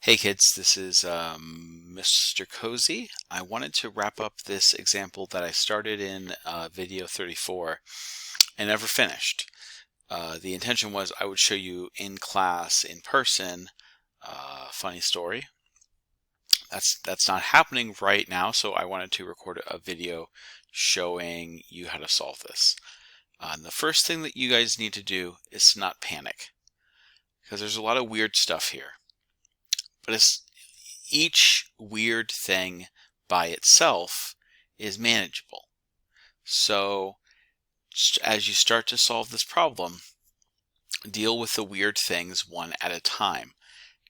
Hey kids, this is Mr. Cozy. I wanted to wrap up this example that I started in video 34 and never finished. The intention was I would show you in class, in person. Funny story. That's not happening right now, so I wanted to record a video showing you how to solve this. And the first thing that you guys need to do is to not panic, because there's a lot of weird stuff here. But each weird thing by itself is manageable. So as you start to solve this problem, deal with the weird things one at a time.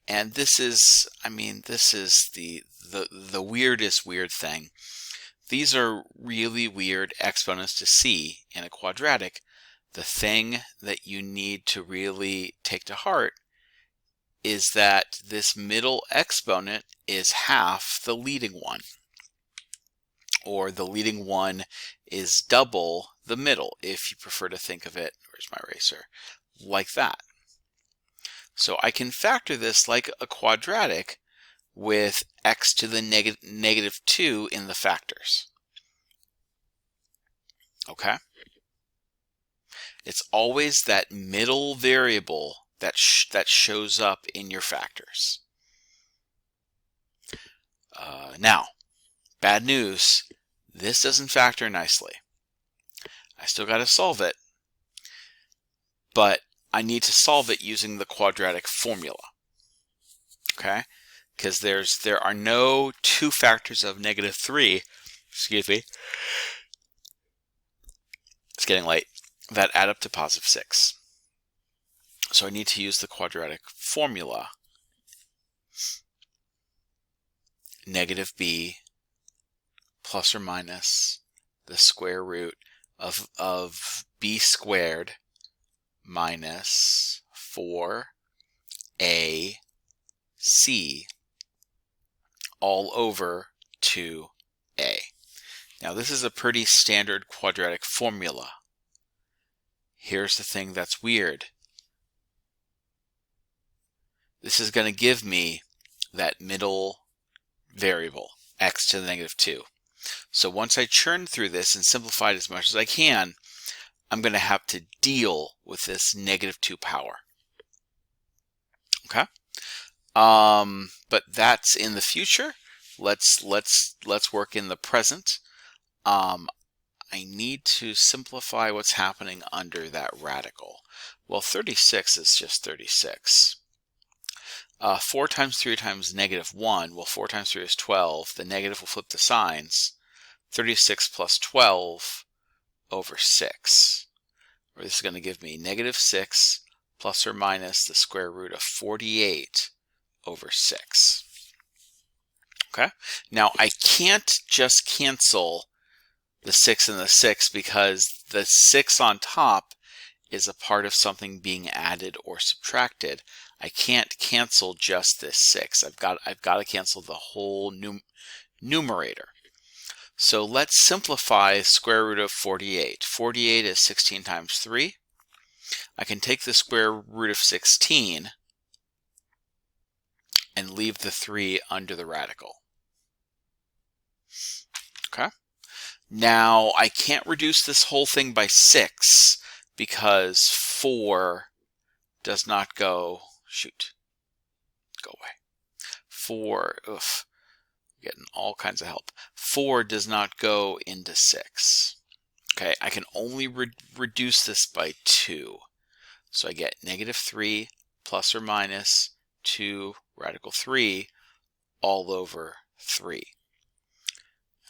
And this is the weirdest weird thing. These are really weird exponents to see in a quadratic. The thing that you need to really take to heart is that this middle exponent is half the leading one, or the leading one is double the middle, if you prefer to think of it, where's my eraser, like that. So I can factor this like a quadratic with x to the negative 2 in the factors. Okay? It's always that middle variable that shows up in your factors. Now, bad news, this doesn't factor nicely. I still got to solve it, but I need to solve it using the quadratic formula. Okay? Because there are no two factors of negative 3, excuse me, it's getting late, that add up to positive 6. So I need to use the quadratic formula. Negative b plus or minus the square root of b squared minus 4ac all over 2a. Now this is a pretty standard quadratic formula. Here's the thing that's weird. This is going to give me that middle variable, x to the negative 2. So once I churn through this and simplify it as much as I can, I'm going to have to deal with this negative 2 power. Okay? But that's in the future. Let's work in the present. I need to simplify what's happening under that radical. Well, 36 is just 36. 4 times 3 times negative 1, well, 4 times 3 is 12. The negative will flip the signs. 36 plus 12 over 6. Or this is going to give me negative 6 plus or minus the square root of 48 over 6. Okay? Now, I can't just cancel the 6 and the 6 because the 6 on top is a part of something being added or subtracted. I can't cancel just this 6. I've got to cancel the whole numerator. So let's simplify square root of 48. 48 is 16 times 3. I can take the square root of 16 and leave the 3 under the radical. Okay? Now I can't reduce this whole thing by 6 because 4 does not go, go away. 4, getting all kinds of help. 4 does not go into 6. Okay, I can only reduce this by 2. So I get negative 3 plus or minus 2 radical 3 all over 3.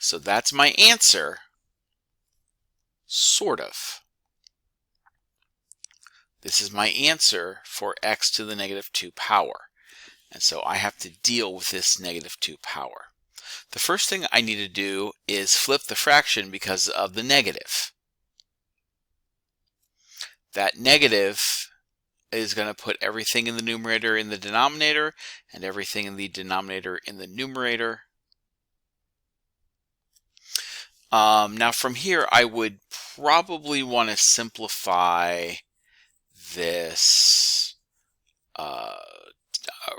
So that's my answer, sort of. This is my answer for x to the negative 2 power. And so I have to deal with this negative 2 power. The first thing I need to do is flip the fraction because of the negative. That negative is going to put everything in the numerator in the denominator and everything in the denominator in the numerator. Now from here I would probably want to simplify this,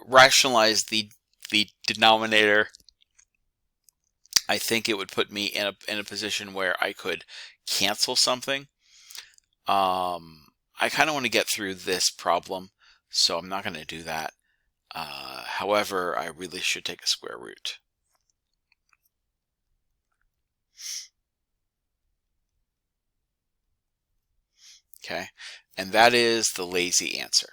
rationalize the the denominator, I think it would put me in a position where I could cancel something. I kind of want to get through this problem, so I'm not going to do that. However, I really should take a square root. Okay, and that is the lazy answer.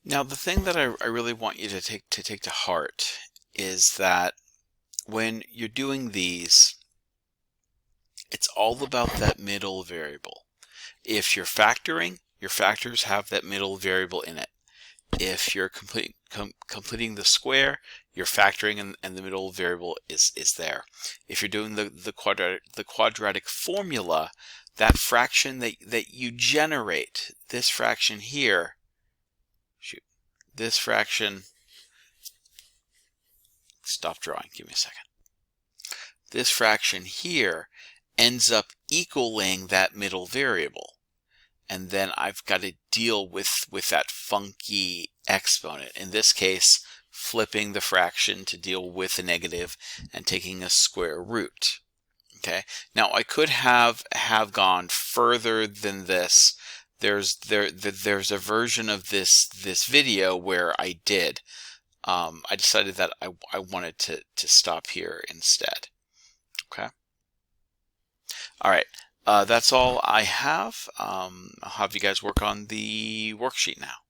Now, the thing that I really want you to take to heart is that when you're doing these, it's all about that middle variable. If you're factoring, your factors have that middle variable in it. If you're completing the square, you're factoring and the middle variable is there. If you're doing the quadratic formula, that fraction that you generate, this fraction here, this fraction, stop drawing, give me a second. This fraction here ends up equaling that middle variable. And then I've got to deal with that funky exponent. In this case, flipping the fraction to deal with a negative and taking a square root. Okay. Now I could have gone further than this. There's a version of this video where I did. I decided that I wanted to stop here instead. Okay. All right. That's all I have. I'll have you guys work on the worksheet now.